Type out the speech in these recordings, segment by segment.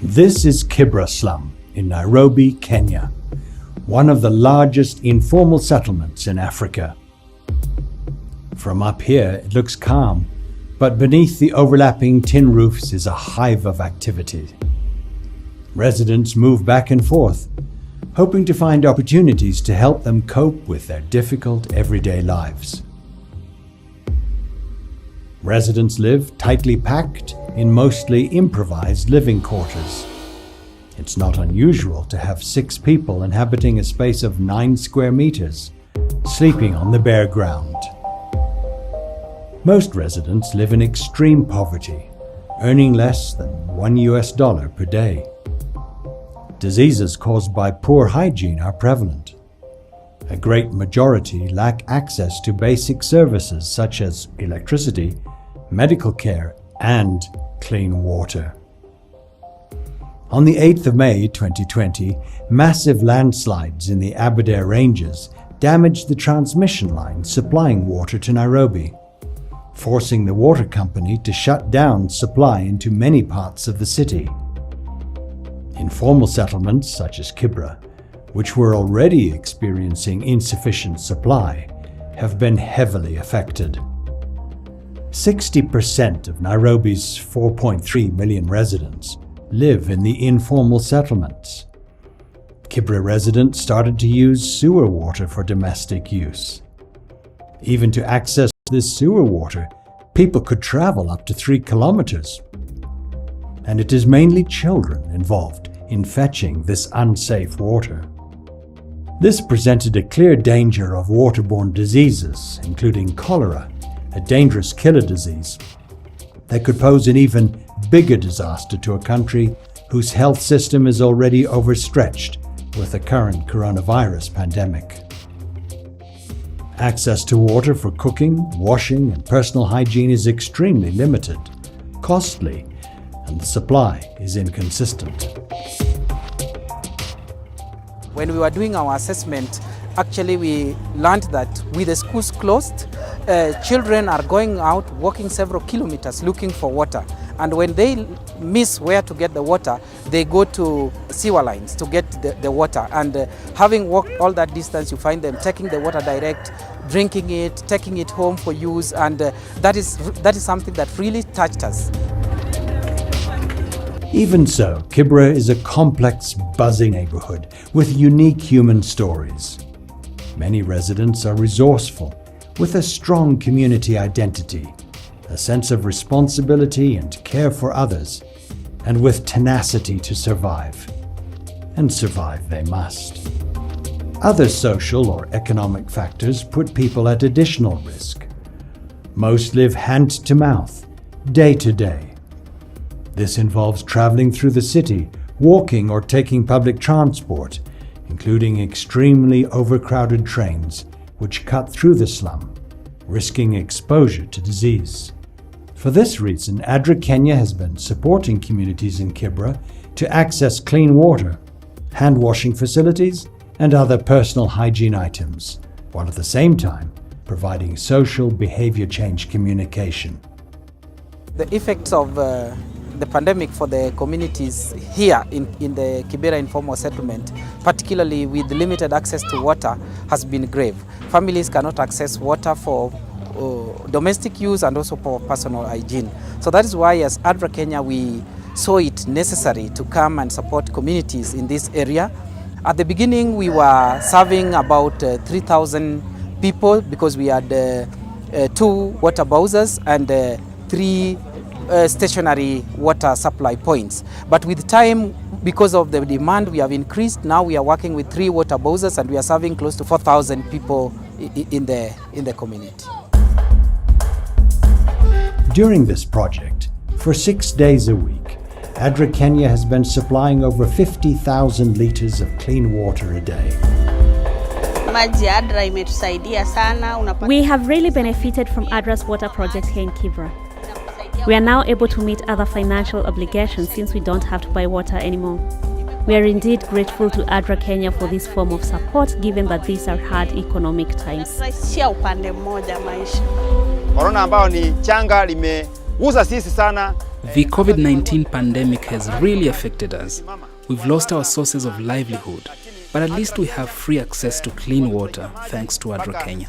This is Kibera slum in Nairobi, Kenya, one of the largest informal settlements in Africa. From up here, it looks calm, but beneath the overlapping tin roofs is a hive of activity. Residents move back and forth, hoping to find opportunities to help them cope with their difficult everyday lives. Residents live tightly packed in mostly improvised living quarters. It's not unusual to have 6 people inhabiting a space of 9 square meters, sleeping on the bare ground. Most residents live in extreme poverty, earning less than $1 per day. Diseases caused by poor hygiene are prevalent. A great majority lack access to basic services such as electricity, medical care, and clean water. On the 8th of May 2020, massive landslides in the Aberdare Ranges damaged the transmission line supplying water to Nairobi, forcing the water company to shut down supply into many parts of the city. Informal settlements such as Kibera, which were already experiencing insufficient supply, have been heavily affected. 60% of Nairobi's 4.3 million residents live in the informal settlements. Kibera residents started to use sewer water for domestic use. Even to access this sewer water, people could travel up to 3 kilometers. And it is mainly children involved in fetching this unsafe water. This presented a clear danger of waterborne diseases, including cholera, a dangerous killer disease that could pose an even bigger disaster to a country whose health system is already overstretched with the current coronavirus pandemic. Access to water for cooking, washing, and personal hygiene is extremely limited, costly, and the supply is inconsistent. When we were doing our assessment, actually we learned that with the schools closed, children are going out walking several kilometers looking for water. And when they miss where to get the water, they go to sewer lines to get the water. And having walked all that distance, you find them taking the water direct, drinking it, taking it home for use. And that is something that really touched us. Even so, Kibera is a complex, buzzing neighborhood with unique human stories. Many residents are resourceful, with a strong community identity, a sense of responsibility and care for others, and with tenacity to survive. And survive they must. Other social or economic factors put people at additional risk. Most live hand to mouth, day to day. This involves traveling through the city, walking or taking public transport, including extremely overcrowded trains which cut through the slum, risking exposure to disease. For this reason, ADRA Kenya has been supporting communities in Kibera to access clean water, hand-washing facilities, and other personal hygiene items, while at the same time providing social behavior change communication. The effects of the pandemic for the communities here in the Kibera informal settlement, particularly with limited access to water, has been grave. Families cannot access water for domestic use and also for personal hygiene. So that is why as ADRA Kenya we saw it necessary to come and support communities in this area. At the beginning we were serving about 3,000 people because we had 2 water bowsers and 3 stationary water supply points. But with time, because of the demand, we have increased. Now we are working with 3 water bowsers and we are serving close to 4,000 people in the community. During this project, for 6 days a week, ADRA Kenya has been supplying over 50,000 liters of clean water a day. We have really benefited from ADRA's water project here in Kibera. We are now able to meet other financial obligations since we don't have to buy water anymore. We are indeed grateful to ADRA Kenya for this form of support, given that these are hard economic times. Corona ambao ni changa limeguza sisi sana The COVID-19 pandemic has really affected us. We've lost our sources of livelihood, but at least we have free access to clean water thanks to ADRA Kenya.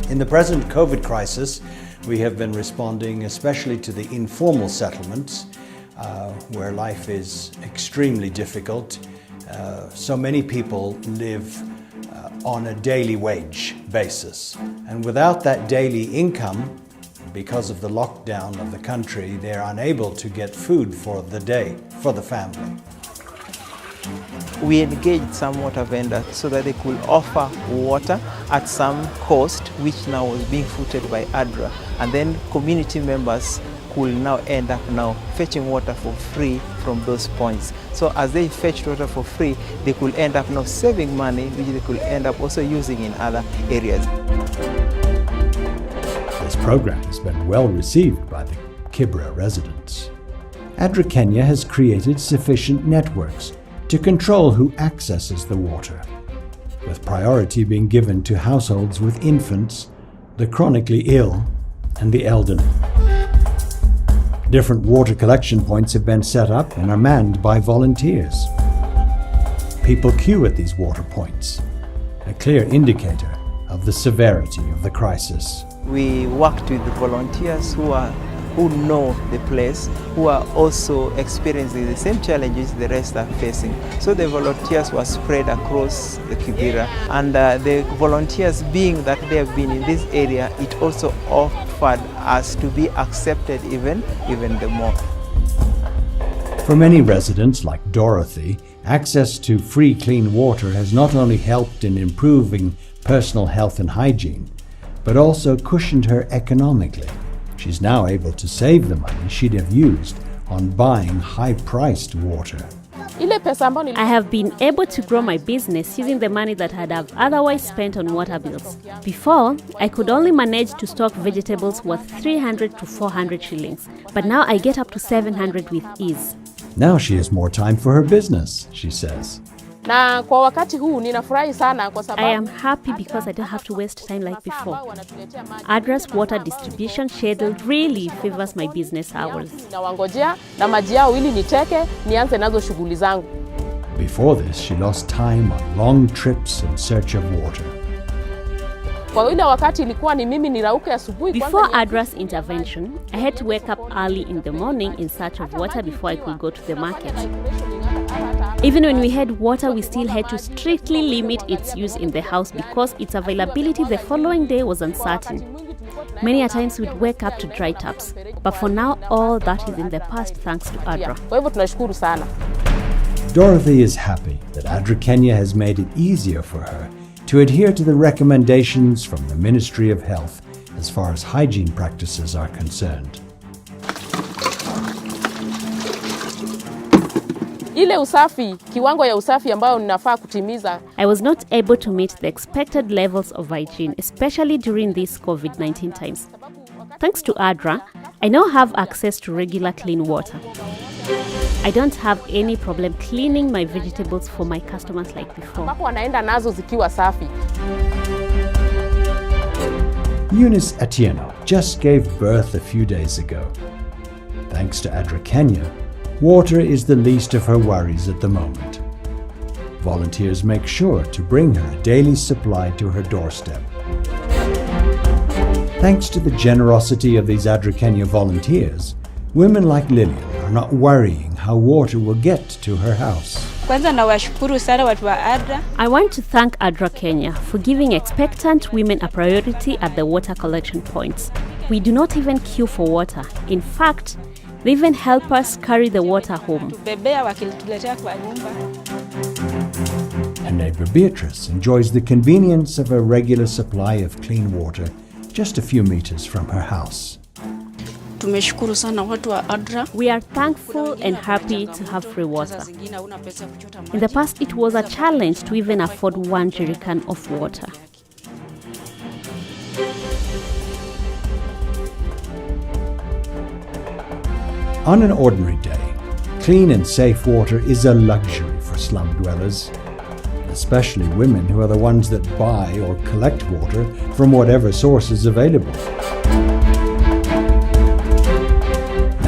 In the present COVID crisis, we have been responding especially to the informal settlements where life is extremely difficult. So many people live on a daily wage basis, and without that daily income, because of the lockdown of the country, they're unable to get food for the day, for the family. We engaged some water vendors so that they could offer water at some cost, which now was being footed by ADRA. And then community members could now end up fetching water for free from those points. So as they fetched water for free, they could end up now saving money, which they could end up also using in other areas. This program has been well received by the Kibera residents. ADRA Kenya has created sufficient networks to control who accesses the water, with priority being given to households with infants, the chronically ill, and the elderly. Different water collection points have been set up and are manned by volunteers. People queue at these water points, a clear indicator of the severity of the crisis. We worked with the volunteers who know the place, who are also experiencing the same challenges the rest are facing. So the volunteers were spread across the Kibera, and the volunteers, being that they have been in this area, it also offered us to be accepted even the more. For many residents like Dorothy, access to free clean water has not only helped in improving personal health and hygiene, but also cushioned her economically. She's now able to save the money she'd have used on buying high-priced water. I have been able to grow my business using the money that I'd have otherwise spent on water bills. Before, I could only manage to stock vegetables worth 300 to 400 shillings, but now I get up to 700 with ease. Now she has more time for her business, she says. I am happy because I don't have to waste time like before. ADRA's water distribution schedule really favors my business hours. Before this, she lost time on long trips in search of water. Before ADRA's intervention, I had to wake up early in the morning in search of water before I could go to the market. Even when we had water, we still had to strictly limit its use in the house because its availability the following day was uncertain. Many a times we'd wake up to dry taps, but for now all that is in the past thanks to ADRA. Dorothy is happy that ADRA Kenya has made it easier for her to adhere to the recommendations from the Ministry of Health as far as hygiene practices are concerned. I was not able to meet the expected levels of hygiene, especially during these COVID-19 times. Thanks to ADRA, I now have access to regular clean water. I don't have any problem cleaning my vegetables for my customers like before. Eunice Atieno just gave birth a few days ago. Thanks to ADRA Kenya, water is the least of her worries at the moment. Volunteers make sure to bring her a daily supply to her doorstep. Thanks to the generosity of these ADRA Kenya volunteers, women like Lillian are not worrying how water will get to her house. I want to thank ADRA Kenya for giving expectant women a priority at the water collection points. We do not even queue for water. In fact, they even help us carry the water home. Her neighbor Beatrice enjoys the convenience of a regular supply of clean water just a few meters from her house. We are thankful and happy to have free water. In the past, it was a challenge to even afford 1 jerrycan of water. On an ordinary day, clean and safe water is a luxury for slum dwellers, especially women who are the ones that buy or collect water from whatever source is available.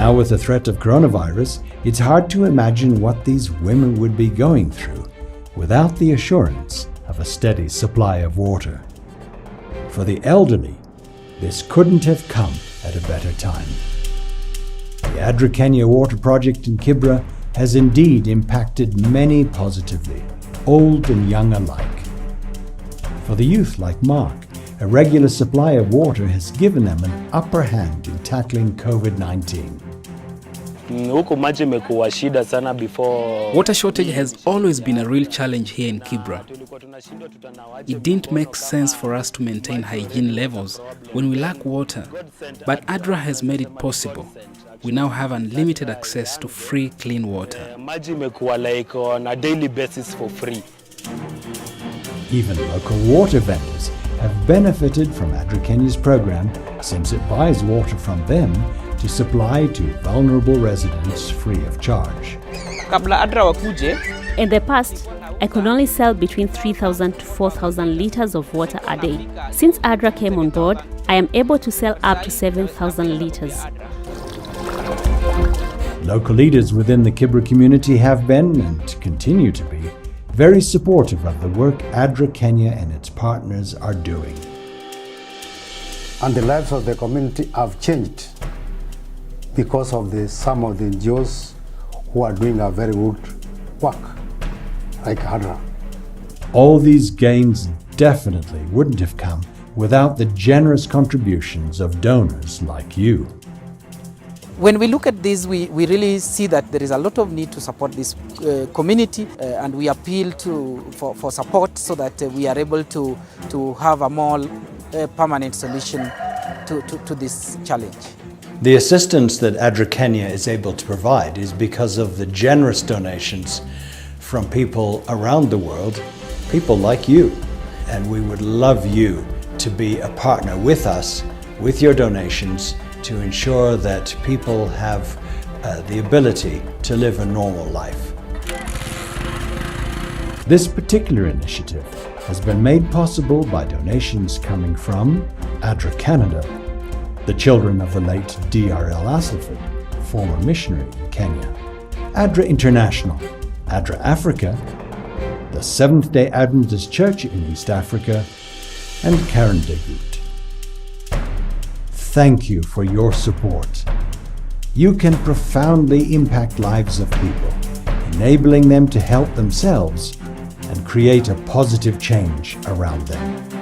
Now with the threat of coronavirus, it's hard to imagine what these women would be going through without the assurance of a steady supply of water. For the elderly, this couldn't have come at a better time. The ADRA Kenya Water Project in Kibera has indeed impacted many positively, old and young alike. For the youth like Mark, a regular supply of water has given them an upper hand in tackling COVID-19. Water shortage has always been a real challenge here in Kibera. It didn't make sense for us to maintain hygiene levels when we lack water, but ADRA has made it possible. We now have unlimited access to free, clean water. On a daily basis for free. Even local water vendors have benefited from ADRA Kenya's program since it buys water from them to supply to vulnerable residents free of charge. In the past, I could only sell between 3,000 to 4,000 liters of water a day. Since ADRA came on board, I am able to sell up to 7,000 liters. Local leaders within the Kibera community have been, and continue to be, very supportive of the work ADRA Kenya and its partners are doing. And the lives of the community have changed because of some of the NGOs who are doing a very good work, like ADRA. All these gains definitely wouldn't have come without the generous contributions of donors like you. When we look at this, we really see that there is a lot of need to support this community, and we appeal for support so that we are able to have a more permanent solution to this challenge. The assistance that ADRA Kenya is able to provide is because of the generous donations from people around the world, people like you. And we would love you to be a partner with us, with your donations, to ensure that people have the ability to live a normal life. This particular initiative has been made possible by donations coming from ADRA Canada, the children of the late D.R.L. Asselford, former missionary in Kenya, ADRA International, ADRA Africa, the Seventh-day Adventist Church in East Africa, and Karen Degut. Thank you for your support. You can profoundly impact lives of people, enabling them to help themselves and create a positive change around them.